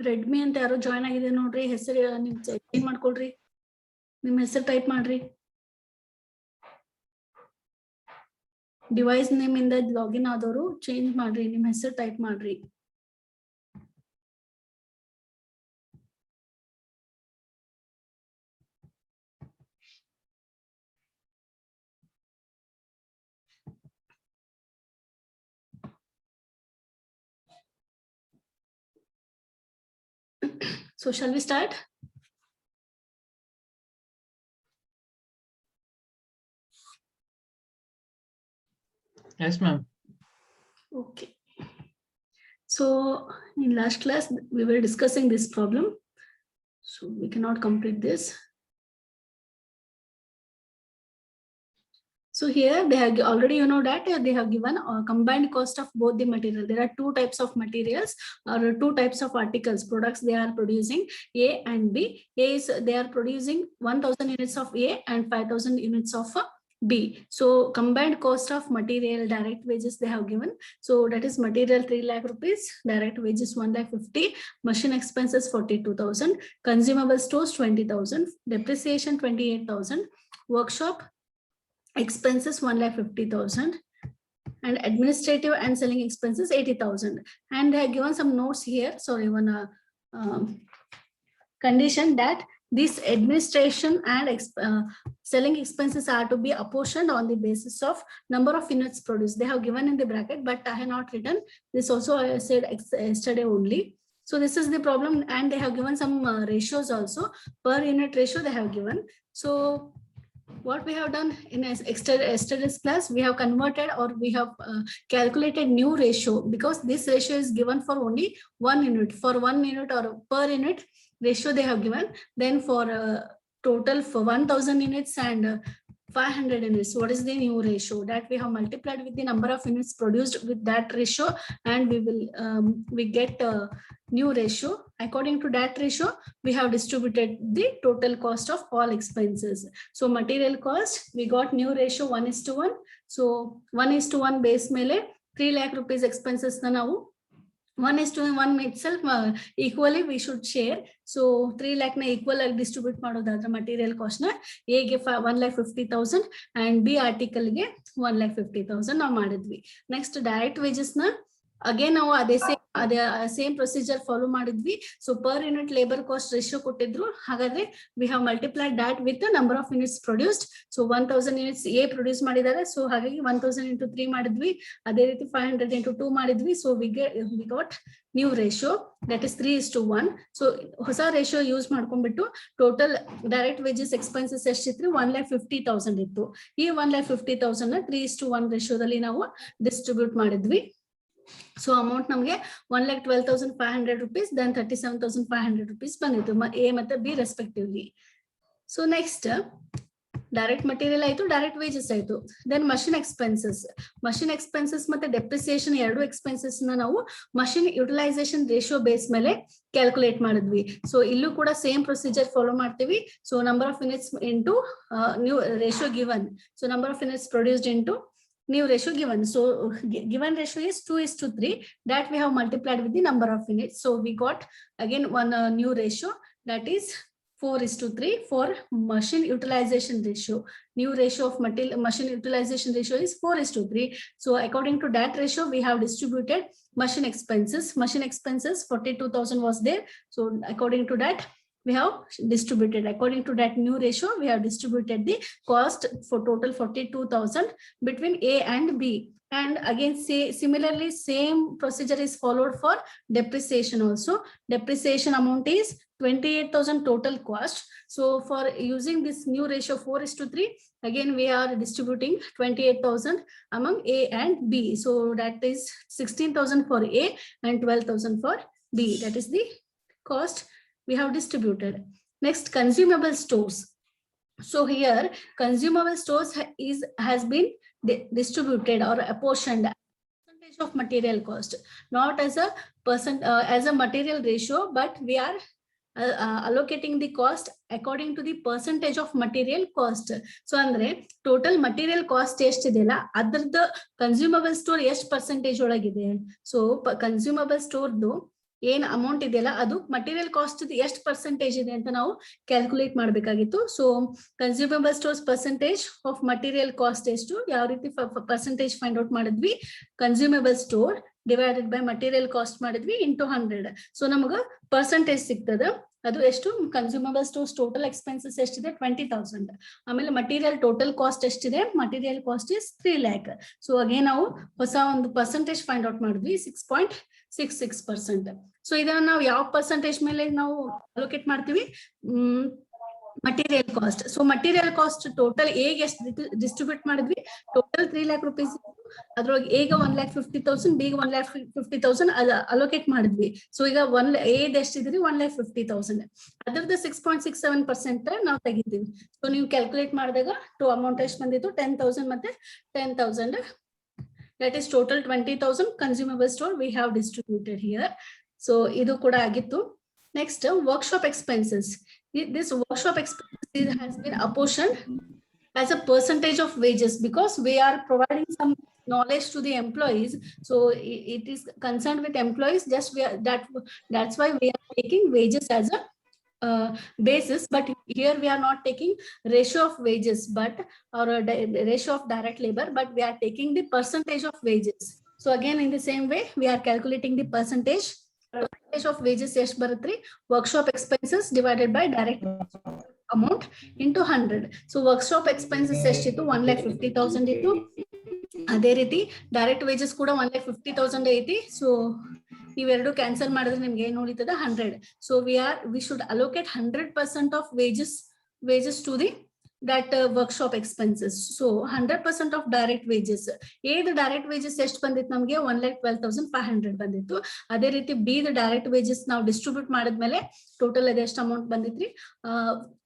Redmi ಅಂತ ಯಾರೋ join ಆಗಿದೆ ನೋಡ್ರಿ, ಹೆಸರು ನಿಮ್ ಚೇಂಜ್ ಮಾಡ್ಕೊಳ್ರಿ, ನಿಮ್ ಹೆಸರು ಟೈಪ್ ಮಾಡ್ರಿ. ಡಿವೈಸ್ ನೇಮ್ ಇಂದ ಲಾಗಿನ್ ಆದವರು ಚೇಂಜ್ ಮಾಡ್ರಿ, ನಿಮ್ ಹೆಸರು ಟೈಪ್ ಮಾಡ್ರಿ. So shall we start? Yes, ma'am. Okay. So in last class we were discussing this problem, so we cannot complete this. So here they have already, you know, that they have given a combined cost of both the material. There are two types of materials or two types of articles, products they are producing, A and B. A is they are producing 1000 units of A and 5000 units of B. So combined cost of material, direct wages they have given. So that is material 3 lakh rupees, direct wages 1 lakh 50, machine expenses 42,000, consumable stores 20,000, depreciation 28,000, workshop expenses 1,50,000, and administrative and selling expenses 80,000. And they have given some notes here. Sorry, one condition that this administration and selling expenses are to be apportioned on the basis of number of units produced. They have given in the bracket, but I have not written this. Also, I said yesterday only. So this is the problem, and they have given some ratios also. Per unit ratio they have given. So what we have done in yesterday's class, we have converted or we have calculated new ratio, because this ratio is given for only 1 unit. For 1 unit or per unit ratio they have given. Then for total for 1000 units and 500 units, what is the new ratio? That we have multiplied with the number of units produced with that ratio, and we will we get a new ratio. According to that ratio, we have distributed the total cost of all expenses. So material cost, we got new ratio 1:1. So 1:1 base mele 3 lakh rupees expenses na now 1:1 itself equally we should share. So 3 lakh na equal distribute ಮಾಡೋದಾದ್ರೆ material cost na A ಗೆ 1,50,000 and B article ಗೆ 1,50,000 ನಾವು ಮಾಡಿದ್ವಿ. Next direct wages na again ನಾವು ಅದೇ same procedure follow ಮಾಡಿದ್ವಿ. So per unit labour cost ratio ಕೊಟ್ಟಿದ್ರು, ಹಾಗಾದ್ರೆ we have multiplied that with number of units produced. So 1000 units A produce ಮಾಡಿದ್ದಾರೆ, ಸೊ ಹಾಗಾಗಿ 1000 into 3 ಮಾಡಿದ್ವಿ. ಅದೇ ರೀತಿ 500 into 2 ಮಾಡಿದ್ವಿ. So we got new ratio, that is 3:1. So ಹೊಸ ರೇಷಿಯೋ ಯೂಸ್ ಮಾಡ್ಕೊಂಡ್ಬಿಟ್ಟು ಟೋಟಲ್ ಡೈರೆಕ್ಟ್ ವೇಜಸ್ ಎಕ್ಸ್ಪೆನ್ಸಸ್ ಎಷ್ಟಿತ್ತು? 1,50,000 ಇತ್ತು. ಈ 1,50,000 ನ 3:1 ರೇಷಿಯೋದಲ್ಲಿ ನಾವು ಡಿಸ್ಟ್ರಿಬ್ಯೂಟ್ ಮಾಡಿದ್ವಿ. So amount ನಮಗೆ 1,12,500 rupees, then 37,500 rupees ಬಂದಿತ್ತು A ಮತ್ತೆ B respectively. So next direct material ಆಯ್ತು, direct wages ಆಯ್ತು. Then machine expenses. Machine expenses ಮತ್ತೆ depreciation ಎರಡು expenses ನ ನಾವು machine utilization ratio base ಮೇಲೆ ಕ್ಯಾಲ್ಕುಲೇಟ್ ಮಾಡಿದ್ವಿ. ಸೊ ಇಲ್ಲೂ ಕೂಡ ಸೇಮ್ ಪ್ರೊಸೀಜರ್ ಫಾಲೋ ಮಾಡ್ತೀವಿ. So number of units into new ratio given. So number of units produced into new ratio given. So given ratio is 2:3, that we have multiplied with the number of units. So we got again one new ratio, that is 4:3 for machine utilization ratio. New ratio of machine utilization ratio is 4:3. So according to that ratio, we have distributed machine expenses. Machine expenses 42,000 was there. So according to that, we have distributed, according to that new ratio, we have distributed the cost for total 42,000 between A and B. And again, similarly, same procedure is followed for depreciation also. Depreciation amount is 28,000 total cost. So for using this new ratio 4:3, again, we are distributing 28,000 among A and B. So that is 16,000 for A and 12,000 for B. That is the cost we have distributed. Next, consumable stores. So here consumable stores has been distributed or apportioned percentage of material cost, not as a as a material ratio, but we are allocating the cost according to the percentage of material cost. So andre total material cost ಎಷ್ಟಿದೆಯಲ್ಲ ಅದರದ್ದು consumable store ಎಷ್ಟು percentage ಒಳಗಿದೆ. So consumable store ಏನ್ amount ಇದೆಯಲ್ಲ ಅದು material cost ಎಷ್ಟು percentage ಇದೆ ಅಂತ ನಾವು calculate ಮಾಡಬೇಕಾಗಿತ್ತು. So consumable stores percentage of material cost ಎಷ್ಟು, ಯಾವ ರೀತಿ ಪರ್ಸೆಂಟೇಜ್ ಫೈಂಡ್ ಔಟ್ ಮಾಡಿದ್ವಿ, consumable store divided by material cost ಮಾಡಿದ್ವಿ ಇಂಟು 100. ಸೊ ನಮಗ ಪರ್ಸೆಂಟೇಜ್ ಸಿಗ್ತದ. ಅದು ಎಷ್ಟು, ಕನ್ಸ್ಯೂಮಬಲ್ ಸ್ಟೋರ್ಸ್ ಟೋಟಲ್ ಎಕ್ಸ್ಪೆನ್ಸಸ್ ಎಷ್ಟಿದೆ 20,000. ಆಮೇಲೆ ಮಟೀರಿಯಲ್ ಟೋಟಲ್ ಕಾಸ್ಟ್ ಎಷ್ಟಿದೆ, material cost is 3 lakh. So again ನಾವು ಹೊಸ ಒಂದು ಪರ್ಸೆಂಟೇಜ್ ಫೈಂಡ್ ಔಟ್ ಮಾಡಿದ್ವಿ 6.66%. ಸೊ ಇದನ್ನ ನಾವು ಯಾವ ಪರ್ಸೆಂಟೇಜ್ ಮೇಲೆ ನಾವು ಅಲೋಕೇಟ್ ಮಾಡ್ತೀವಿ, material cost. So material cost total ಏಗೆ ಎಷ್ಟು ಡಿಸ್ಟ್ರಿಬ್ಯೂಟ್ ಮಾಡಿದ್ವಿ, ಟೋಟಲ್ 3 lakh rupees. ಅದ್ರೊಳಗೆ ಈಗ 1,50,000, ಬಿಗ್ 1,50,000 ಅಲೋಕೇಟ್ ಮಾಡಿದ್ವಿ. ಸೊ ಈಗ ಏದ್ ಎಷ್ಟಿದ್ರಿ 1,50,000, ಅದ್ರದ್ದು 6.67% ನಾವು ತೆಗಿತೀವಿ. ಸೊ ನೀವು ಕ್ಯಾಲ್ಕುಲೇಟ್ ಮಾಡಿದಾಗ ಅಮೌಂಟ್ ಎಷ್ಟು ಬಂದಿತ್ತು, 10,000 ಮತ್ತೆ 10,000. That is total 20,000 consumable store we have distributed here. So idu kuda agittu. Next, workshop expenses. This workshop expenses has been apportioned as a percentage of wages because we are providing some knowledge to the employees. So it is concerned with employees. Just that's why we are taking wages as a basis, but here we are not taking ratio of wages or a ratio of direct labor, but we are taking the percentage of wages. So again in the same way we are calculating the percentage of wages ಎಷ್ಟು ಬರುತ್ತೆ, workshop expenses divided by direct amount into 100. So workshop expenses ಎಷ್ಟಿತ್ತು, 1,50,000 ಇತ್ತು. ಅದೇ ರೀತಿ direct wages ಕೂಡ 1,50,000 ಐತಿ. So ಇವೆರಡು cancel ಮಾಡಿದ್ರೆ ನಿಮ್ಗೆ ಏನ್ ಉಳಿತದ 100. So we should allocate 100% of wages to the that workshop expenses. So 100% of direct wages. A the direct wages ಎಷ್ಟು ಬಂದಿತ್ತು ನಮಗೆ 1,12,500 ಬಂದಿತ್ತು. ಅದೇ ರೀತಿ ಬಿ ದ ಡೈರೆಕ್ಟ್ ವೇಜಸ್ ನಾವು ಡಿಸ್ಟ್ರಿಬ್ಯೂಟ್ ಮಾಡಿದ್ಮೇಲೆ ಟೋಟಲ್ ಅದೆಷ್ಟು ಅಮೌಂಟ್ ಬಂದಿತ್ರಿ,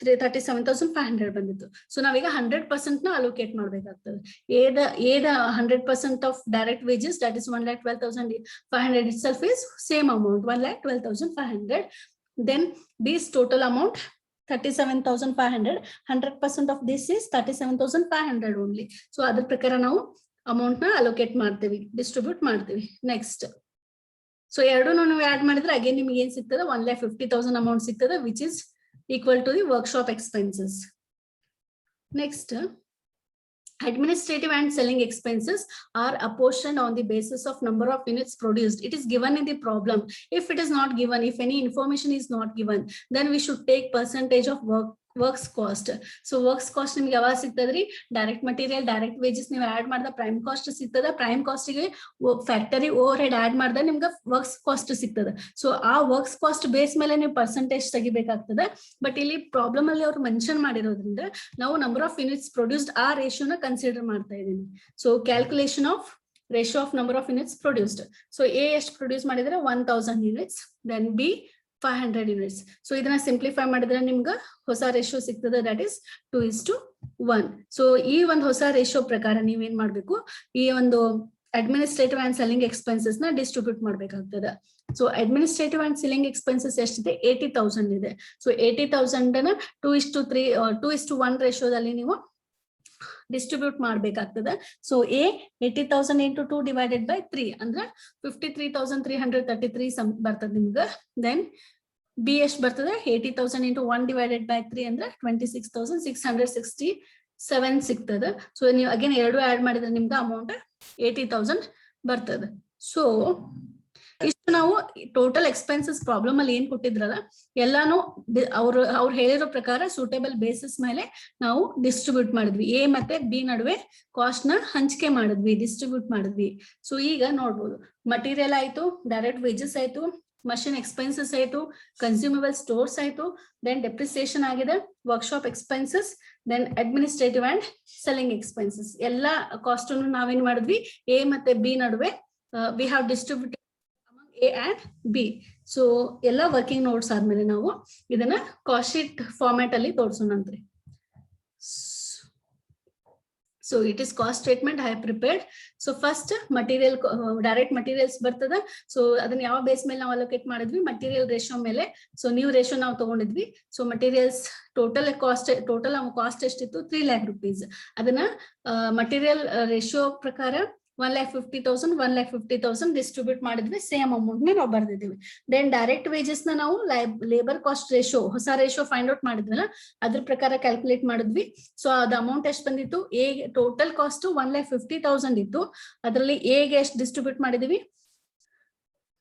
37,500 ಬಂದಿತ್ತು. ಸೊ ನಾವೀಗ 100% ನ ಅಲೋಕೇಟ್ ಮಾಡ್ಬೇಕಾಗ್ತದೆ. A the 100% of direct wages, that is 1,12,500 itself is same amount 1,12,500. Then B's total amount 37,500. 100% of this is 37,500 only. So ಅದರ ಪ್ರಕಾರ ನಾವು ಅಮೌಂಟ್ ನ ಅಲೋಕೇಟ್ ಮಾಡ್ತೀವಿ, ಡಿಸ್ಟ್ರಿಬ್ಯೂಟ್ ಮಾಡ್ತೀವಿ. ನೆಕ್ಸ್ಟ್, ಸೊ ಎರಡು ನಾವು ಆಡ್ ಮಾಡಿದ್ರೆ ಅಗೇನ್ ನಿಮ್ಗೆ ಏನ್ ಸಿಗ್ತದೆ, 1,50,000 ಅಮೌಂಟ್ ಸಿಗ್ತದೆ, which is equal to the workshop expenses. Next, administrative and selling expenses are apportioned on the basis of number of units produced. It is given in the problem. If it is not given, if any information is not given, then we should take percentage of works cost. So works cost ನಿಮ್ಗೆ ಯಾವಾಗ ಸಿಗ್ತದ್ರಿ, direct material direct wages ನೀವು add ಮಾಡಿದ prime cost ಸಿಗ್ತದ. Prime cost ಗೆ factory overhead add ಮಾಡಿದ ನಿಮ್ಗೆ works cost ಸಿಗ್ತದೆ. ಸೊ ಆ ವರ್ಕ್ಸ್ ಕಾಸ್ಟ್ ಬೇಸ್ ಮೇಲೆ ನೀವು ಪರ್ಸೆಂಟೇಜ್ ತೆಗಿಬೇಕಾಗ್ತದೆ. ಬಟ್ ಇಲ್ಲಿ ಪ್ರಾಬ್ಲಮ್ ಅಲ್ಲಿ ಅವ್ರು ಮೆನ್ಷನ್ ಮಾಡಿರೋದ್ರಿಂದ ನಾವು ನಂಬರ್ ಆಫ್ ಯೂನಿಟ್ಸ್ ಪ್ರೊಡ್ಯೂಸ್ಡ್ ಆ ರೇಷಿಯೋನ ಕನ್ಸಿಡರ್ ಮಾಡ್ತಾ ಇದೀನಿ. So calculation of ratio of number of units produced. So A ಎಷ್ಟು ಪ್ರೊಡ್ಯೂಸ್ ಮಾಡಿದ್ರೆ 1,000 units, then B 500 units. So ಇದನ್ನ ಸಿಂಪ್ಲಿಫೈ ಮಾಡಿದ್ರೆ ನಿಮ್ಗೆ ಹೊಸ ರೇಷಿಯೋ ಸಿಗ್ತದೆ, ದಟ್ ಇಸ್ 2:1. ಸೊ ಈ ಒಂದು ಹೊಸ ರೇಷಿಯೋ ಪ್ರಕಾರ ನೀವೇನ್ ಮಾಡ್ಬೇಕು, ಈ ಒಂದು ಅಡ್ಮಿನಿಸ್ಟ್ರೇಟಿವ್ ಅಂಡ್ ಸೆಲ್ಲಿಂಗ್ ಎಕ್ಸ್ಪೆನ್ಸಸ್ ನ ಡಿಸ್ಟ್ರಿಬ್ಯೂಟ್ ಮಾಡ್ಬೇಕಾಗ್ತದೆ. So administrative and selling expenses ಎಷ್ಟಿದೆ, 80,000 ಇದೆ. ಸೊ 80,000 ನ 2:1 ರೇಷಿಯೋದಲ್ಲಿ ನೀವು ಡಿಸ್ಟ್ರಿಬ್ಯೂಟ್ ಮಾಡ್ಬೇಕಾಗ್ತದೆ. So A 80,000 into 2 divided by 3 ಅಂದ್ರೆ 53,333 ಬರ್ತದೆ ನಿಮ್ಗೆ. ದೆನ್ ಬಿ ಎಷ್ಟು ಬರ್ತದೆ, 80,000 into 1 divided by 3 ಅಂದ್ರೆ 26,667 ಸಿಗ್ತದೆ. ಸೊ ನೀವು ಅಗೇನ್ ಎರಡು ಆಡ್ ಮಾಡಿದ್ರೆ ನಿಮ್ಗೆ ಅಮೌಂಟ್ 80,000 ಬರ್ತದೆ. ಸೊ ಇಷ್ಟು ನಾವು ಟೋಟಲ್ ಎಕ್ಸ್ಪೆನ್ಸಸ್ ಪ್ರಾಬ್ಲಮ್ ಅಲ್ಲಿ ಏನ್ ಕೊಟ್ಟಿದ್ರಲ್ಲ ಎಲ್ಲಾನು ಅವ್ರು ಹೇಳಿರೋ ಪ್ರಕಾರ ಸೂಟೇಬಲ್ ಬೇಸಿಸ್ ಮೇಲೆ ನಾವು ಡಿಸ್ಟ್ರಿಬ್ಯೂಟ್ ಮಾಡಿದ್ವಿ. ಎ ಮತ್ತೆ ಬಿ ನಡುವೆ ಕಾಸ್ಟ್ ನ ಹಂಚಿಕೆ ಮಾಡಿದ್ವಿ, ಡಿಸ್ಟ್ರಿಬ್ಯೂಟ್ ಮಾಡಿದ್ವಿ. ಸೊ ಈಗ ನೋಡ್ಬೋದು, ಮಟೀರಿಯಲ್ ಆಯ್ತು, ಡೈರೆಕ್ಟ್ ವೇಜಸ್ ಆಯ್ತು, ಮಷಿನ್ ಎಕ್ಸ್ಪೆನ್ಸಸ್ ಆಯ್ತು, ಕನ್ಸ್ಯೂಮಬಲ್ ಸ್ಟೋರ್ಸ್ ಆಯ್ತು, ದೆನ್ ಡೆಪ್ರಿಸಿಯೇಷನ್ ಆಗಿದೆ, workshop expenses, then administrative and selling expenses ಎಲ್ಲ ಕಾಸ್ಟ್ ಅನ್ನು ನಾವೇನ್ ಮಾಡಿದ್ವಿ, ಎ ಮತ್ತೆ ಬಿ ನಡುವೆ we have distributed A and B. So ಎಲ್ಲ ವರ್ಕಿಂಗ್ ನೋಟ್ಸ್ ಆದ್ಮೇಲೆ ನಾವು ಇದನ್ನ ಕಾಸ್ಟ್ ಶೀಟ್ ಫಾರ್ಮ್ಯಾಟ್ ಅಲ್ಲಿ ತೋರಿಸೋಣಂತ್ರಿ. So it is cost statement I have prepared. So first material direct materials ಬರ್ತದೆ. ಸೊ ಅದನ್ನ ಯಾವ ಬೇಸ್ ಮೇಲೆ ನಾವು ಅಲೋಕೇಟ್ ಮಾಡಿದ್ವಿ, ಮಟೀರಿಯಲ್ ರೇಷಿಯೋ ಮೇಲೆ. ಸೊ ನ್ಯೂ ರೇಷಿಯೋ ನಾವು ತಗೊಂಡಿದ್ವಿ. ಸೊ ಮಟೀರಿಯಲ್ಸ್ ಟೋಟಲ್ ಕಾಸ್ಟ್ ಎಷ್ಟಿತ್ತು, 3 lakh rupees. ಅದನ್ನ ಮಟೀರಿಯಲ್ ರೇಷಿಯೋ ಪ್ರಕಾರ 1,50,000 1,50,000 ಡಿಸ್ಟ್ರಿಬ್ಯೂಟ್ ಮಾಡಿದ್ವಿ, ಸೇಮ್ ಅಮೌಂಟ್ ನಾವು ಬರ್ದಿದ್ದೀವಿ. ದೆನ್ ಡೈರೆಕ್ಟ್ ವೇಜಸ್ ನ ನಾವು ಲೇಬರ್ ಕಾಸ್ಟ್ ರೇಷಿಯೋ, ಹೊಸ ರೇಷಿಯೋ ಫೈಂಡ್ ಔಟ್ ಮಾಡಿದ್ವಲ್ಲ, ಅದ್ರ ಪ್ರಕಾರ ಕ್ಯಾಲ್ಕುಲೇಟ್ ಮಾಡಿದ್ವಿ. ಸೊ ಅದ ಅಮೌಂಟ್ ಎಷ್ಟು ಬಂದಿತ್ತು, ಎ ಟೋಟಲ್ ಕಾಸ್ಟ್ 1,50,000 ಇತ್ತು, ಅದರಲ್ಲಿ ಎ ಗೆ ಎಷ್ಟು ಡಿಸ್ಟ್ರಿಬ್ಯೂಟ್ ಮಾಡಿದೀವಿ,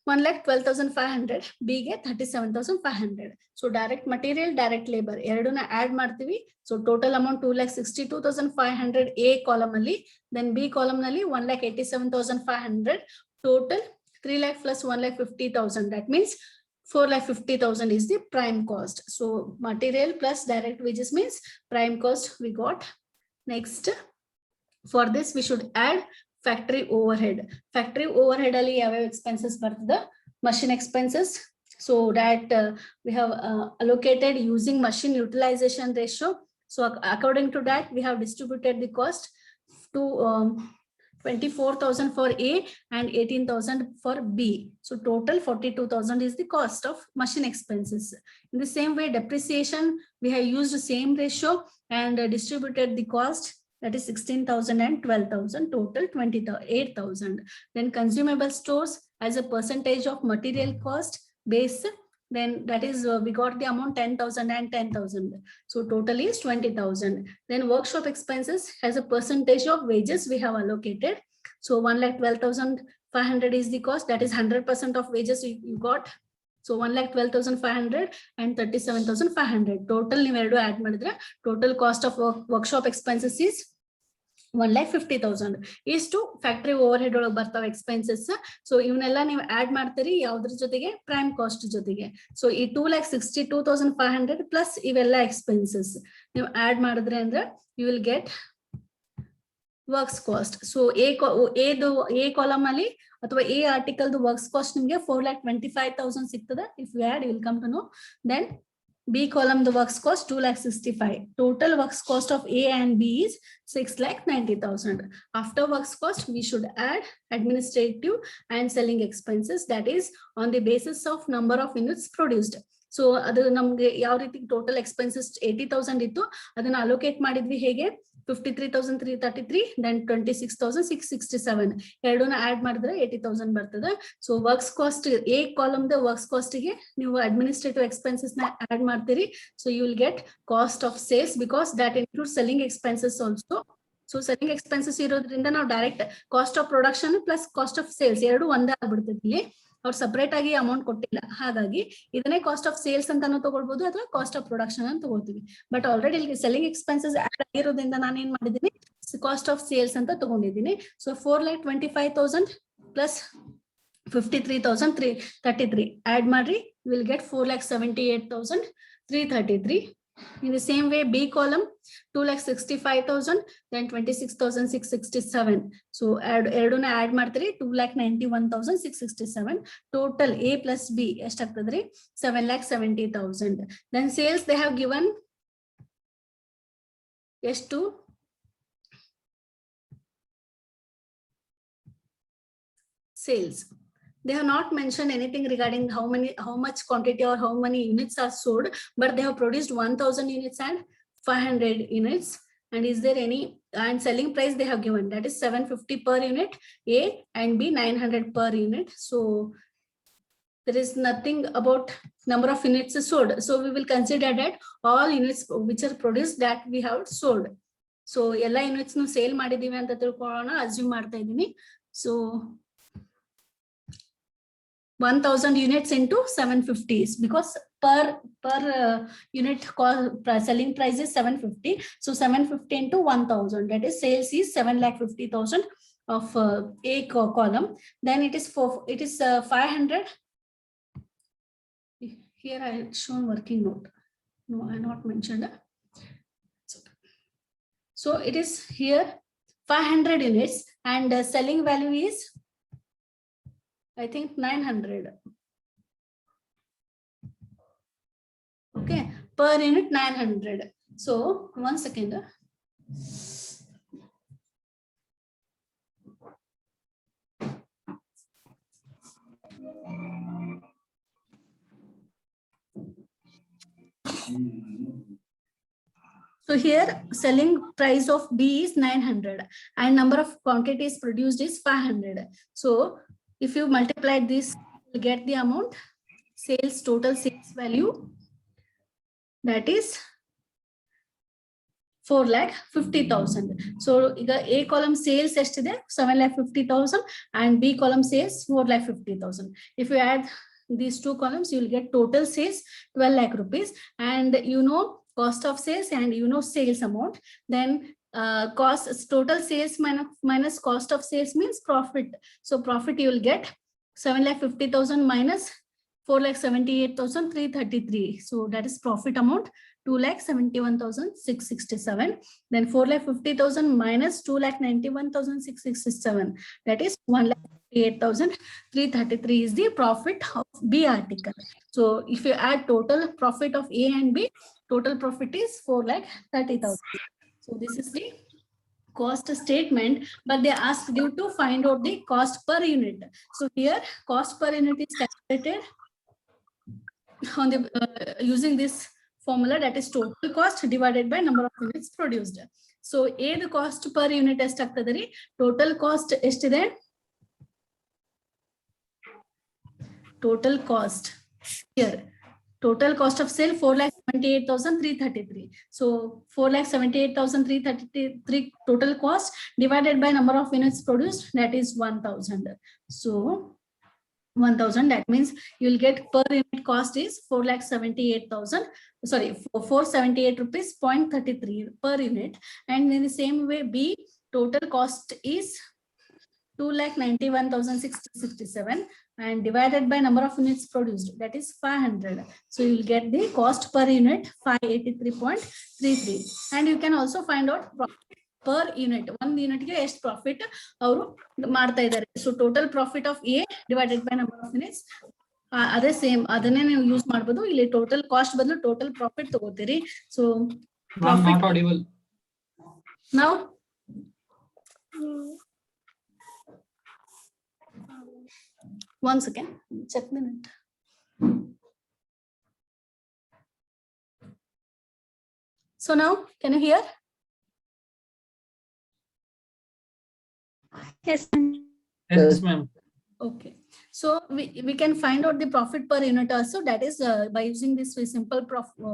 1,12,500, ಬಿ ಗೆ 37,500. So direct material, direct labour ಎರಡನ್ನ ಆಡ್ ಮಾಡ್ತೀವಿ. So total amount 2,62,500 A column ಅಲ್ಲಿ, ದೆನ್ ಬಿ ಕಾಲಮ್ ನಲ್ಲಿ 1,87,500, total 3 lakh plus 1,50,000. That means 4,50,000 is the prime cost. So material plus direct wages means prime cost we got. Next, for this we should add factory overhead. Factory overhead ali ಯಾವ expenses ಬರ್ತದ, machine expenses. So that we have allocated using machine utilization ratio. So according to that we have distributed the cost to 24,000 for A and 18,000 for B. So total 42,000 is the cost of machine expenses. In the same way, depreciation, we have used the same ratio and distributed the cost, that is 16,000 and 12,000, total 28,000. Then consumable stores as a percentage of material cost base, then that is we got the amount 10,000 and 10,000. So total is 20,000. Then workshop expenses as a percentage of wages we have allocated. So 1,12,500 is the cost, that is 100% of wages you got. So 1,12,500 and 37,500. Total ನೀವೆರಡು add ಮಾಡಿದ್ರೆ total cost of workshop expenses is 1,50,000. ಇಷ್ಟು factory over head ಒಳಗೆ ಬರ್ತಾವ expenses. So ಇವನ್ನೆಲ್ಲ ನೀವು add ಮಾಡ್ತೀರಿ ಯಾವ್ದ್ರ ಜೊತೆಗೆ, prime cost ಜೊತೆಗೆ. ಸೊ ಈ 2,62,500 ಪ್ಲಸ್ ಇವೆಲ್ಲ ಎಕ್ಸ್ಪೆನ್ಸಸ್ ನೀವು ಆಡ್ ಮಾಡಿದ್ರೆ ಅಂದ್ರೆ you will get works cost. So A column ಅಲ್ಲಿ ಅಥವಾ ಎ ಆರ್ಟಿಕಲ್ ವರ್ಕ್ಸ್ ಕಾಸ್ಟ್ ನಿಮಗೆ 4,25,000 ಸಿಗ್ತದೆ. If you add you will come to know. Then B column the works cost 2,65,000. Total works cost of A and B is 6,90,000. After works cost, we should add administrative and selling expenses, that is on the basis of number of units produced. So ಅದು ನಮ್ಗೆ ಯಾವ ರೀತಿ total expenses 80,000 ಇತ್ತು, ಅದನ್ನ allocate ಮಾಡಿದ್ವಿ ಹೇಗೆ, 53,333, then 26,667 ಎರಡನ್ನ add ಮಾಡಿದ್ರೆ 80,000 ಬರ್ತದೆ. So works cost A column the works cost ಗೆ ನೀವು ಅಡ್ಮಿನಿಸ್ಟ್ರೇಟಿವ್ ಎಕ್ಸ್ಪೆನ್ಸಸ್ ನ ಆಡ್ ಮಾಡ್ತೀರಿ. So you will get cost of sales because that include selling expenses also. So selling expenses ಇರೋದ್ರಿಂದ ನಾವು direct cost of production plus cost of sales ಎರಡು ಒಂದೇ ಆಗ್ಬಿಡ್ತೈತಿ. ಇಲ್ಲಿ ಅವ್ರು ಸಪರೇಟ್ ಆಗಿ ಅಮೌಂಟ್ ಕೊಟ್ಟಿಲ್ಲ, ಹಾಗಾಗಿ ಇದನ್ನೇ ಕಾಸ್ಟ್ ಆಫ್ ಸೇಲ್ಸ್ ಅಂತಾನು ತಗೊಳ್ಬಹುದು ಅಥವಾ ಕಾಸ್ಟ್ ಆಫ್ ಪ್ರೊಡಕ್ಷನ್ ಅಂತ ತಗೋತೀವಿ. ಬಟ್ ಆಲ್ರೆಡಿ ಇಲ್ಲಿ ಸೆಲ್ಲಿಂಗ್ ಎಕ್ಸ್ಪೆನ್ಸಸ್ ಆಡ್ ಆಗಿರೋದ್ರಿಂದ ನಾನು ಏನ್ ಮಾಡಿದ್ದೀನಿ, ಕಾಸ್ಟ್ ಆಫ್ ಸೇಲ್ಸ್ ಅಂತ ತಗೊಂಡಿದ್ದೀನಿ. ಸೊ 4,25,000 ಪ್ಲಸ್ 53,333 ಆಡ್ ಮಾಡ್ರಿ, will get 4,78,333. In the same way, B column 2,65,000, then 26,667. So ಎರಡನ್ನ ಆಡ್ ಮಾಡ್ತೀರಿ, 2,91,667. Total A plus B ಎಷ್ಟಾಗ್ತದ್ರಿ, 7,70,000. Then sales they have given ಎಷ್ಟು, sales. They have not mentioned anything regarding how much quantity or how many units are sold, but they have produced 1,000 units and 500 units. And is there any, and selling price they have given, that is 750 per unit A and B 900 per unit. So there is nothing about number of units sold. So we will consider that all units which are produced that we have sold. So ಎಲ್ಲ units nu sale ಮಾಡಿದೀವಿ ಅಂತ ತಿಳ್ಕೊಳ್ಳೋಣ, assume ಮಾಡ್ತಾ ಇದ್ದೀನಿ. So 1,000 units into 750 because per unit selling price is 750. So 750 into 1,000, that is sales is 7,50,000 of A column. Then it is 500. Here I shown working note. No, I not mentioned. So it is here 500 units and selling value is I think 900. Okay, per unit 900. So 1 second. So here selling price of B is 900 and number of quantities produced is 500. So if you multiply this, you get the amount sales, total sales value, that is 4,50,000. So A column sales yesterday 7,50,000 and B column sales 4,50,000. If you add these two columns, you will get total sales 12 lakh rupees, and you know cost of sales and you know sales amount. Then total sales minus cost of sales means profit. So profit you will get 7,50,000 minus 4,78,333. So that is profit amount 2,71,667. Then 4,50,000 minus 2,91,667. That is 1,58,333 is the profit of B article. So if you add total profit of A and B, total profit is 4,30,000. So this is the cost statement, but they asked you to find out the cost per unit. So here cost per unit is calculated on the using this formula, that is total cost divided by number of units produced. So A the cost per unit eಷ್ಟಾಗ್ತದೆ total cost ಎಷ್ಟಿದೆ? Total cost here, total cost of sale 4,78,333. So 4,78,333 total cost divided by number of units produced, that is 1,000. So 1,000, that means you will get per unit cost is 4,78,000. Sorry, 478 rupees 0.33 per unit. And in the same way, B total cost is 2,91,667 and divided by number of units produced, that is 500. So you will get the cost per unit 583.33. And you can also find out profit per unit. One unit ge ಎಷ್ಟು profit ಅವರು ಮಾಡ್ತಾ ಇದ್ದಾರೆ. So total profit of A divided by number of units. ಅದೇ same ಅದನ್ನೇ ನೀವು use ಮಾಡಬಹುದು. ಇಲ್ಲಿ total cost ಬದಲು ಟೋಟಲ್ ಪ್ರಾಫಿಟ್ ತಗೋತೀರಿ. So Not audible. Now one second, check minute. So now can you hear? Yes. Yes, ma'am. Okay, so we can find out the profit per unit also, that is by using this simple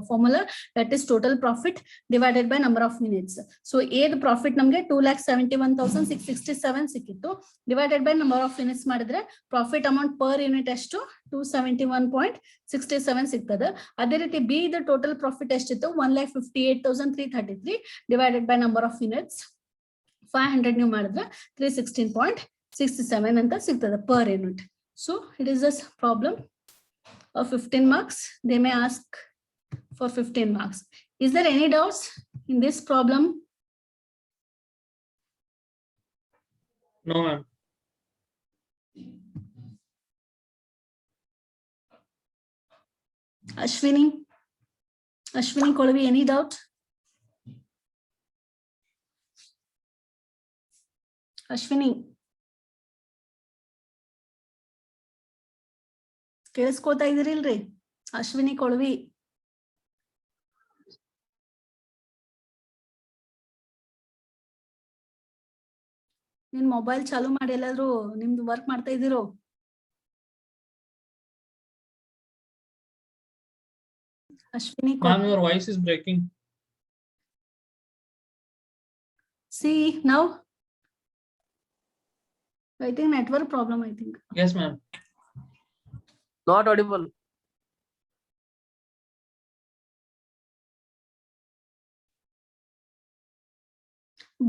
formula, that is total profit divided by number of units. So A the profit ನಮಗೆ 2,71,667 ಸಿಕ್ಕಿತ್ತು, divided by number of units ಮಾಡಿದ್ರೆ profit amount per unit ಎಷ್ಟು 271.67 ಸಿಗ್ತದೆ. ಅದೇ ರೀತಿ B the total profit ಎಷ್ಟಿತ್ತು 1,58,333 divided by number of units 500 ನೀವು ಮಾಡಿದ್ರೆ 316.67 ಅಂತ ಸಿಗ್ತದೆ per unit. So it is a problem of 15 marks. They may ask for 15 marks. Is there any doubts in this problem? No, ma'am. Ashwini Kolvi, any doubt? Ashwini, ಕೇಳಿಸ್ಕೋತಾ ಇದ್ರಿಲ್ರಿ? Ashwini Kolavi, ನಿನ್ mobile ಚಾಲು ಮಾಡಿ ಎಲ್ಲಾದ್ರೂ ನಿಮ್ದು work ಮಾಡ್ತಾ ಇದ್ದೀರೋ? Ashwini, Ma'am, your voice is breaking. see now, I think network problem, I think. Yes, ma'am. Not audible.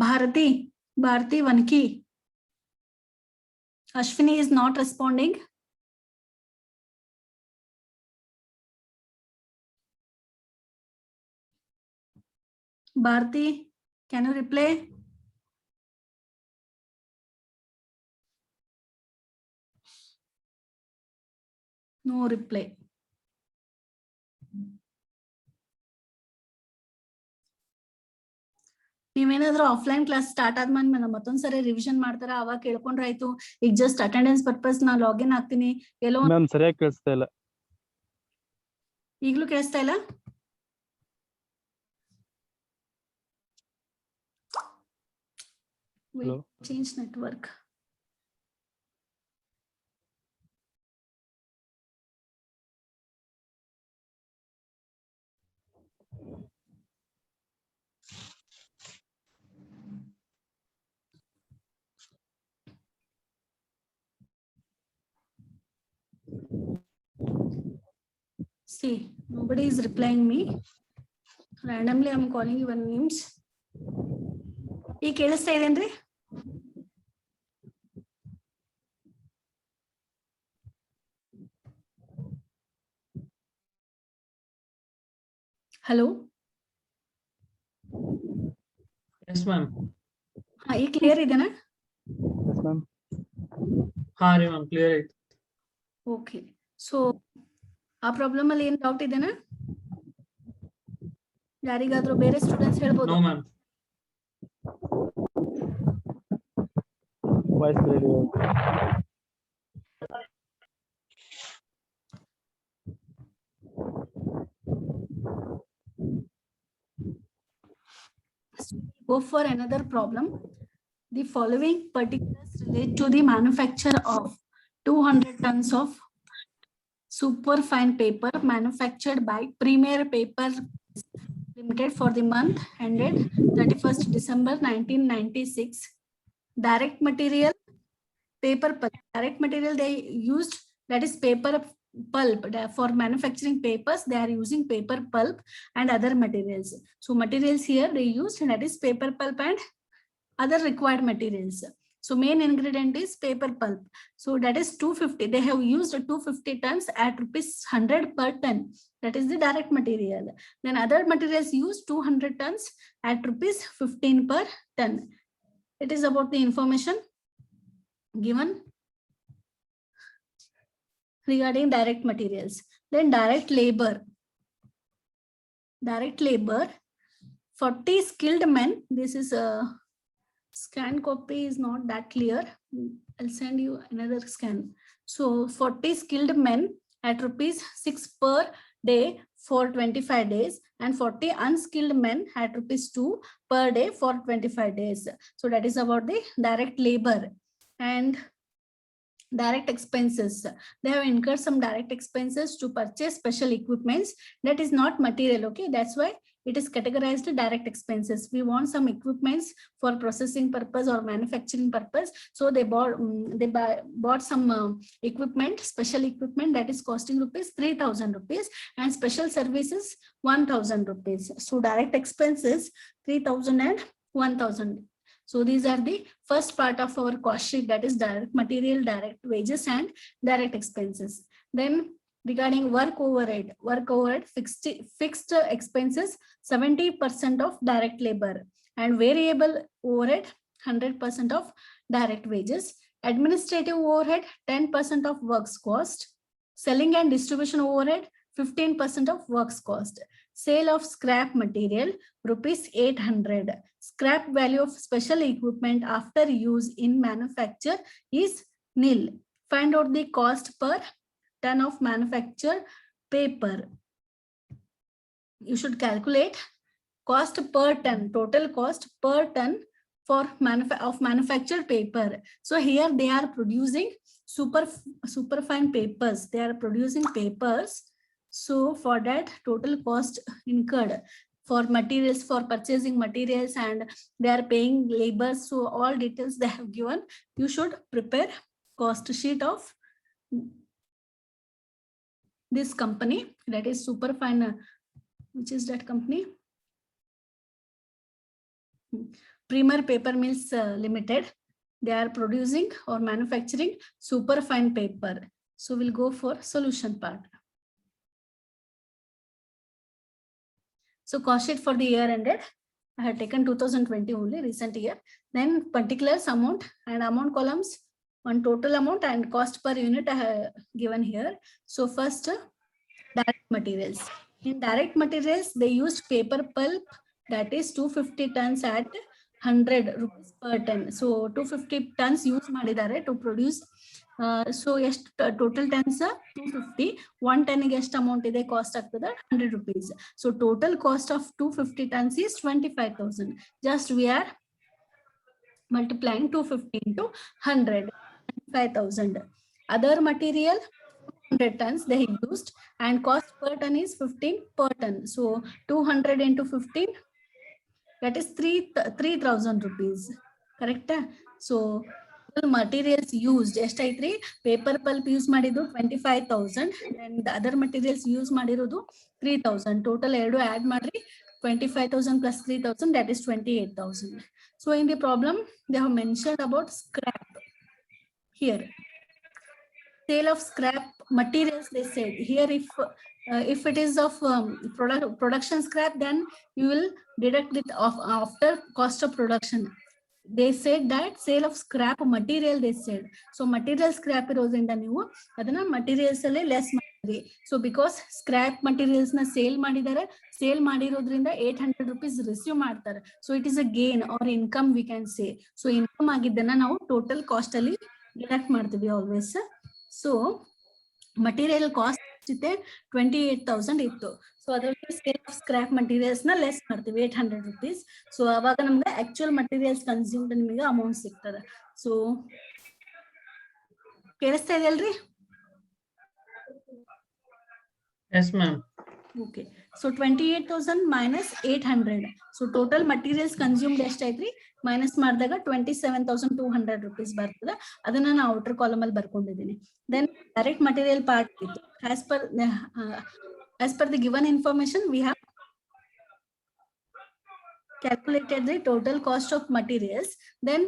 Bharati Vanki. Ashwini is not responding. Bharati, can you reply? No reply. ನೀವೇನಾದ್ರೂ offline class start ಆದ್ಮೇಲೆ ಮತ್ತೊಂದ್ಸರಿ revision ಮಾಡ್ತಾರ, ಅವಾಗ ಕೇಳ್ಕೊಂಡ್ರೆ ಆಯ್ತು. ಈಗ just attendance purpose ನಾ login ಆಗ್ತೀನಿ. ಎಲ್ಲೋ ma'am ಸರಿಯಾಗಿ ಕೇಳಿಸ್ತಾ ಇಲ್ಲ. ಈಗಲೂ ಕೇಳಿಸ್ತಾ ಇಲ್ಲ? We Hello. change network. See, nobody is replying me. Randomly, I'm calling your names. ಈ ಕೇಳಿಸ್ತಾ ಇದೆನ್ರಿ? Hello. Yes, ma'am. ಈ ಕ್ಲಿಯರ್ ಇದೆನಾ? Yes, ma'am. ಹಾ ರೀ ಮ್ಯಾಮ್ ಕ್ಲಿಯರ್ ಐತಿ. ಓಕೆ. ಸೊ ಆ ಪ್ರಾಬ್ಲಮ್ ಅಲ್ಲಿ ಏನ್ ಡೌಟ್ ಇದೆನಾ? ಯಾರಿಗಾದ್ರೂ ಬೇರೆ ಸ್ಟೂಡೆಂಟ್ಸ್ ಹೇಳ್ಬೋದು? No ma'am. Voice really well. Go for another problem. The following particulars relate to the manufacture of 200 tons of superfine paper manufactured by Premier Paper Limited for the month ended 31st December 1996. Direct material, paper pulp. Direct material they used, that is paper pulp. For manufacturing papers, they are using paper pulp and other materials. So materials here they used, that is paper pulp and other required materials. So main ingredient is paper pulp. So that is 250. They have used 250 tons at rupees 100 per ton. That is the direct material. Then other materials used 200 tons at rupees 15 per ton. It is about the information given regarding direct materials. Then direct labor. Direct labor, 40 skilled men. This is a scan copy is not that clear. I'll send you another scan. So 40 skilled men at rupees 6 per day for 25 days and 40 unskilled men at rupees 2 per day for 25 days. So that is about the direct labor. And direct expenses, they have incurred some direct expenses to purchase special equipments. That is not material. Okay, that's why it is categorized direct expenses. We want some equipments for processing purpose or manufacturing purpose, so they bought some equipment, special equipment, that is costing rupees 3,000 rupees, and special services 1,000 rupees. So direct expenses 3,000 and 1,000. So these are the first part of our cost sheet, that is direct material, direct wages and direct expenses. Then regarding work overhead, fixed expenses 70% of direct labor, and variable overhead 100% of direct wages. Administrative overhead 10% of works cost. Selling and distribution overhead 15% of works cost. Sale of scrap material rupees 800. Scrap value of special equipment after use in manufacture is nil. Find out the cost per ton of manufactured paper. You should calculate cost per ton, total cost per ton for manufactured paper. So here they are producing superfine papers. They are producing papers. So for that, total cost incurred for materials, for purchasing materials, and they are paying labor. So all details they have given. You should prepare cost sheet of this company, that is Superfine. Which is that company? Premier Paper Mills Limited. They are producing or manufacturing superfine paper. So we'll go for solution part. So cost sheet for the year ended, I had taken 2020 only, recent year. Then particulars amount and amount columns, one total amount and cost per unit I have given here. So first, direct materials. In direct materials, they used paper pulp, that is 250 tons at 100 rupees per ton. So 250 tons use ಮಾಡಿದ್ದಾರೆ to produce. So ಎಷ್ಟು total tons 250. 1 ton ಗೆ ಎಷ್ಟು amount ಇದೆ cost ಆಗ್ತದೆ 100 rupees. So total cost of 250 tons is 25,000. Just we are multiplying 250 into 100, 5,000. Other material 100 tons they used, and cost per ton is 15 per ton. So 200 into 15, that is 3,000 rupees. Correct? So materials used ಎಷ್ಟಾಯ್ತ್ರಿ? Paper pulp use ಮಾಡಿದ್ದು 25,000 and the other materials use ಮಾಡಿರೋದು 3,000. Total ಎರಡು add ಮಾಡ್ರಿ, 25,000 plus 3,000, that is 28,000. So in the problem they have mentioned about scrap here. Sale of scrap materials, they said here, if it is of production scrap, then you will deduct it off after cost of production. They said that sale of scrap material, they said. So material scrap ಇರೋದ್ರಿಂದ ನೀವು ಅದನ್ನ materials ಅಲ್ಲಿ less ಮಾಡಿರಿ. So because scrap materials ನ sale ಮಾಡಿದ್ದಾರೆ, sale ಮಾಡಿರೋದ್ರಿಂದ 800 rupees receive ಮಾಡ್ತಾರೆ. So it is a gain or income we can say. So income ಆಗಿದ್ದನ್ನ ನಾವು total cost ಅಲ್ಲಿ ಡಿಡಕ್ಟ್ ಮಾಡ್ತೀವಿ always. So material cost ಜೊತೆ 28,000 ಇತ್ತು. ಸೊ ಅದರಲ್ಲಿ ಸೇಲ್ ಆಫ್ ಸ್ಕ್ರಾಪ್ ಮಟೀರಿಯಲ್ಸ್ ನ ಲೆಸ್ ಮಾಡ್ತೀವಿ 800 rupees. ಸೊ ಅವಾಗ ನಮ್ಗೆ ಆಕ್ಚುಯಲ್ ಮಟೀರಿಯಲ್ಸ್ ಕನ್ಸ್ಯೂಮ್ಡ್ ನಿಮಗೆ ಅಮೌಂಟ್ ಸಿಗ್ತದೆ. ಸೊ ಕೇಳಿಸ್ತಾ ಇದೆಯಲ್ರಿ? Yes, ma'am. Okay. So 28,000 minus 800. So total materials consumed ಎಷ್ಟಾಯ್ತ್ರಿ? ಮೈನಸ್ ಮಾಡಿದಾಗ 27,200 rupees ಬರ್ತದೆ. ಅದನ್ನ ನಾನು ಔಟರ್ ಕಾಲಮ್ ಅಲ್ಲಿ ಬರ್ಕೊಂಡಿದ್ದೀನಿ. ದೆನ್ ಡೈರೆಕ್ಟ್ ಮಟೀರಿಯಲ್ ಪಾರ್ಟ್ ಇತ್ತು. As per the given information, we have calculated the total cost of materials. Then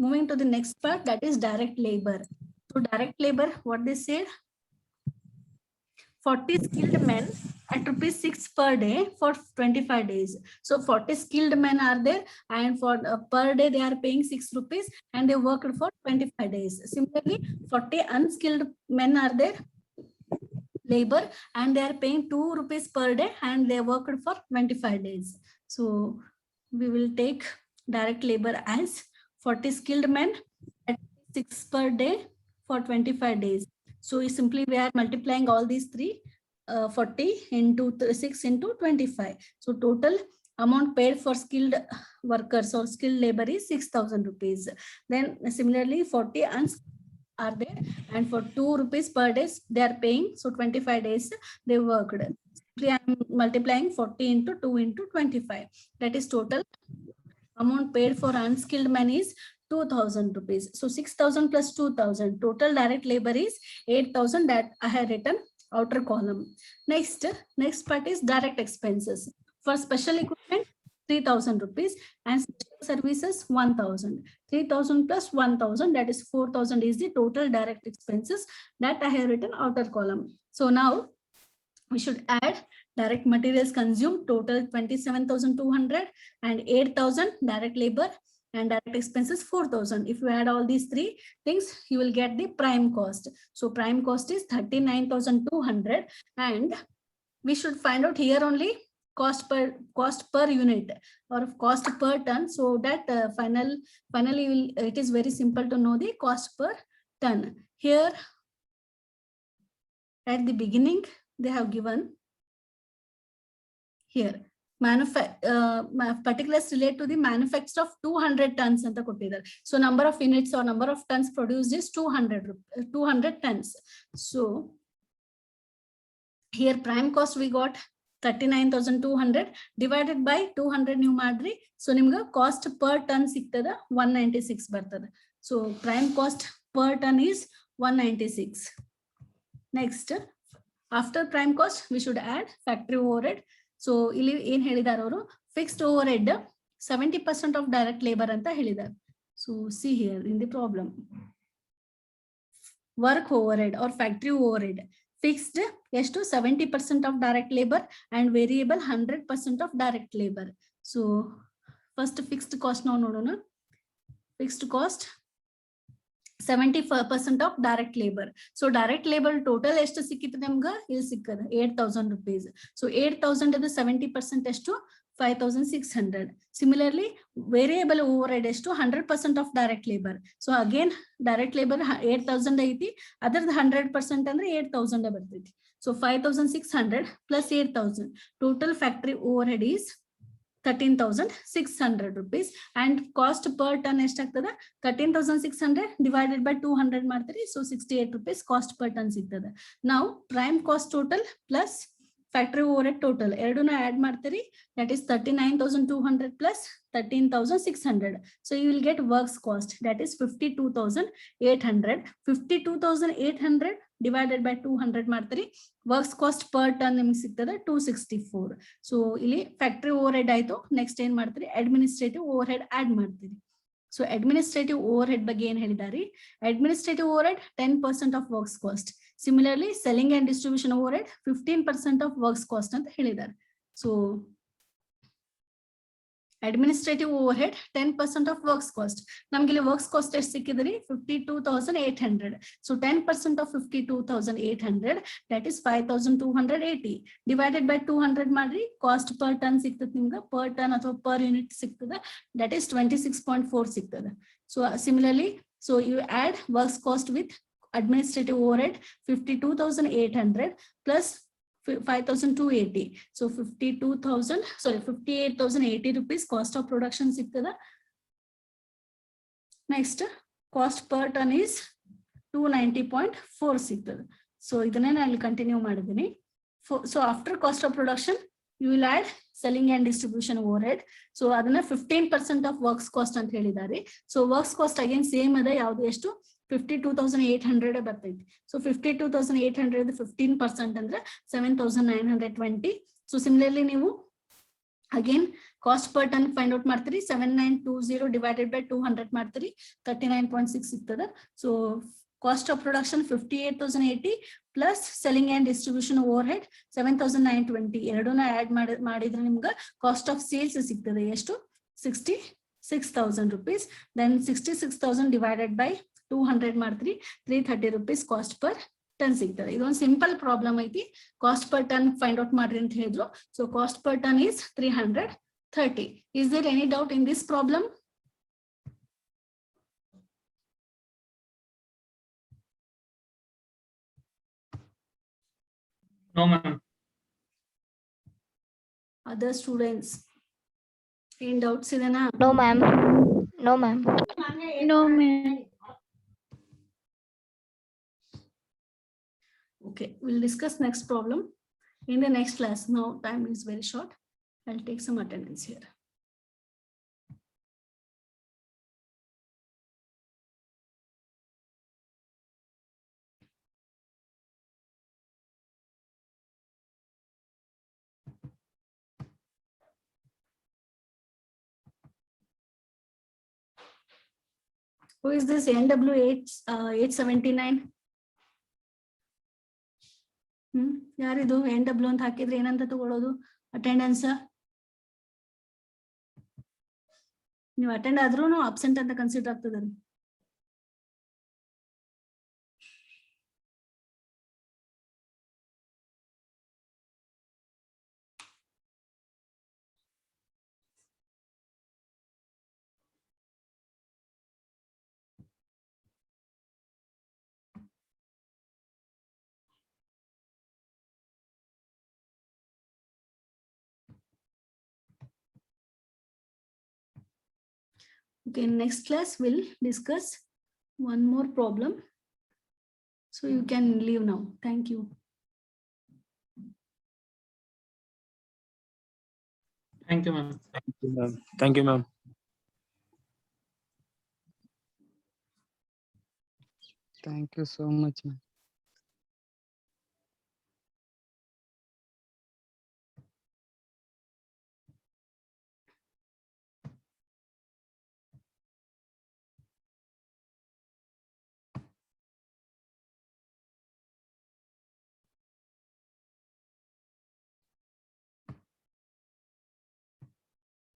moving to the next part, that is direct labor. So direct labor, what they said, 40 skilled men at rupees 6 per day for 25 days. So 40 skilled men are there, and for per day they are paying 6 rupees, and they worked for 25 days. Similarly, 40 unskilled men are there, labor, and they are paying 2 rupees per day, and they worked for 25 days. So we will take direct labor as 40 skilled men at 6 per day for 25 days. So simply we are multiplying all these three, 40 into 6 into 25. So total amount paid for skilled workers or skilled labor is 6,000 rupees. Then similarly 40 unskilled are there, and for 2 rupees per day they are paying. So 25 days they worked. Simply I am multiplying 40 into 2 into 25. That is total amount paid for unskilled man is 2,000 rupees. So 6,000 plus 2,000, total direct labor is 8,000, that I have written outer column. Next part is direct expenses. For special equipment 3,000 rupees, and special services 1,000. 3,000 plus 1,000, that is 4,000 is the total direct expenses that I have written outer column. So now we should add direct materials consumed, total 27,200, and 8,000 direct labor, and direct expenses 4,000. If you add all these three things, you will get the prime cost. So prime cost is 39,200, and we should find out here only cost per unit or cost per ton, so that finally it is very simple to know the cost per ton. Here at the beginning they have given here particulars relate to the manufacture of 200 tons anta kottidare. So number of units or number of tons produced is 200 tons. So here prime cost we got 39,200 divided by 200 new madri. So nimga cost per ton sigtada 196 bartada. So prime cost per ton is 196. Next, after prime cost we should add factory overhead. So ಇಲ್ಲಿ ಏನ್ ಹೇಳಿದಾರೆ ಅವರು, fixed overhead 70% of direct labour ಅಂತ ಹೇಳಿದ್ದಾರೆ. So see here in the problem, work overhead or factory overhead fixed ಎಷ್ಟು 70% of direct labour and variable 100% of direct labour. So first fixed cost ನಾವು ನೋಡೋಣ. Fixed cost 70% of direct labour. So direct labour total ಎಷ್ಟು ಸಿಕ್ಕಿತ್ತು ನಮ್ಗೆ? ಇಲ್ಲಿ ಸಿಕ್ಕದ 8,000 rupees. So 8,000 ಅದು 70% ಎಷ್ಟು? 5,600. Similarly, variable overhead ಎಷ್ಟು? 100% of direct labour. So again direct labour 8,000 ಐತಿ, ಅದರದ್ದು 100% ಅಂದ್ರೆ 8,000 ಬರ್ತೈತಿ. So 5,600 plus 8,000, total factory overhead is 13,600 rupees. And cost per ton ಎಷ್ಟಾಗ್ತದೆ 13,600 divided by 200 ಮಾಡ್ತೀರಿ. So 68 rupees cost per ton ಸಿಗ್ತದೆ. Now prime cost total plus factory overhead total ಎರಡನ್ನ add ಮಾಡ್ತೀರಿ. That is 39,200 plus 13,600. So you will get works cost, that is 52,800. 52,800 divided by 200 ಮಾಡ್ತೀರಿ. Works cost per ton ನಿಮ್ಗೆ ಸಿಗ್ತದೆ 264. So ಇಲ್ಲಿ factory overhead ಆಯ್ತು. Next ಏನ್ ಮಾಡ್ತೀರಿ, administrative overhead add ಮಾಡ್ತೀರಿ. ಸೊ ಅಡ್ಮಿನಿಸ್ಟ್ರೇಟಿವ್ ಓವರ್ ಹೆಡ್ ಬಗ್ಗೆ ಏನ್ ಹೇಳಿದಾರಿ, administrative overhead 10% of works cost. Similarly selling and distribution overhead 15% of works cost ಅಂತ ಹೇಳಿದ್ದಾರೆ. So administrative overhead 10% of works cost. ನಮ್ಗೆ ಇಲ್ಲಿ ವರ್ಕ್ಸ್ ಕಾಸ್ಟ್ ಎಷ್ಟು ಸಿಕ್ಕಿದ್ರಿ 52,800. So 10% of 52,800 that is 5,280 divided by 200 ಮಾಡ್ರಿ. ಕಾಸ್ಟ್ ಪರ್ ಟನ್ ಸಿಗ್ತದೆ ನಿಮ್ಗೆ, per ton ಅಥವಾ ಪರ್ ಯೂನಿಟ್ ಸಿಗ್ತದೆ, ದಟ್ ಇಸ್ 26.4 ಸಿಗ್ತದೆ. So similarly so you add works cost with administrative overhead 52,800 plus 5,280. So 58,080 rupees cost of production ಸಿಗ್ತದ. Next cost per ton is 290.4 ಸಿಗ್ತದ. So ಇದನ್ನೇ ನಾನು continue ಮಾಡಿದ್ದೀನಿ. So after cost of production you will add selling and distribution overhead. So ಅದನ್ನ 15% of works cost ಅಂತ ಹೇಳಿದ್ದಾರೆ. So works cost again same ಅದ, ಯಾವ್ದು ಎಷ್ಟು 52,800 ಬರ್ತೈತಿ. ಸೊ 52,800 15% ಅಂದ್ರೆ 7,920. ಸೊ ಸಿಮಿಲರ್ಲಿ ನೀವು again cost per ton find out ಮಾಡ್ತೀರಿ. 7920 ಡಿವೈಡೆಡ್ ಬೈ 200 ಮಾಡ್ತೀರಿ, 39.6 ಸಿಗ್ತದೆ. So cost of production 58,080 plus selling and distribution overhead 7,920. ಎರಡನ್ನ ಆಡ್ ಮಾಡಿದ್ರೆ ನಿಮ್ಗೆ ಕಾಸ್ಟ್ ಆಫ್ ಸೇಲ್ಸ್ ಸಿಗ್ತದೆ ಎಷ್ಟು 66,000 rupees. ದೆನ್ 66,000 ಡಿವೈಡೆಡ್ ಬೈ 200 ಮಾಡ್ತೀರಿ, 330 rupees ಕಾಸ್ಟ್ ಪರ್ ಟನ್ ಸಿಗ್ತದೆ. ಇದೊಂದು ಸಿಂಪಲ್ ಪ್ರಾಬ್ಲಮ್ ಐತಿ. Cost per ton find out ಮಾಡ್ರಿ ಅಂತ ಹೇಳಿದ್ರು. So cost per ton is 330. Is there any doubt in this problem? No, ma'am. Other students, ಏನ್ doubts ಇದೆನಾ? No, ma'am. No, ma'am. No, ma'am. Okay, we'll discuss next problem in the next class. Now time is very short. I'll take some attendance here. Who is this NW8 879? ಯಾರಿದು NW ಅಂತ ಹಾಕಿದ್ರೆ ಏನಂತ ತಗೊಳ್ಳೋದು attendance? ನೀವು attend ಆದ್ರೂ absent ಅಂತ consider ಆಗ್ತದ. Okay, next class we'll discuss one more problem. So you can leave now. Thank you. Thank you, ma'am. Thank you, ma'am. Thank you, ma'am. Thank you so much, ma'am.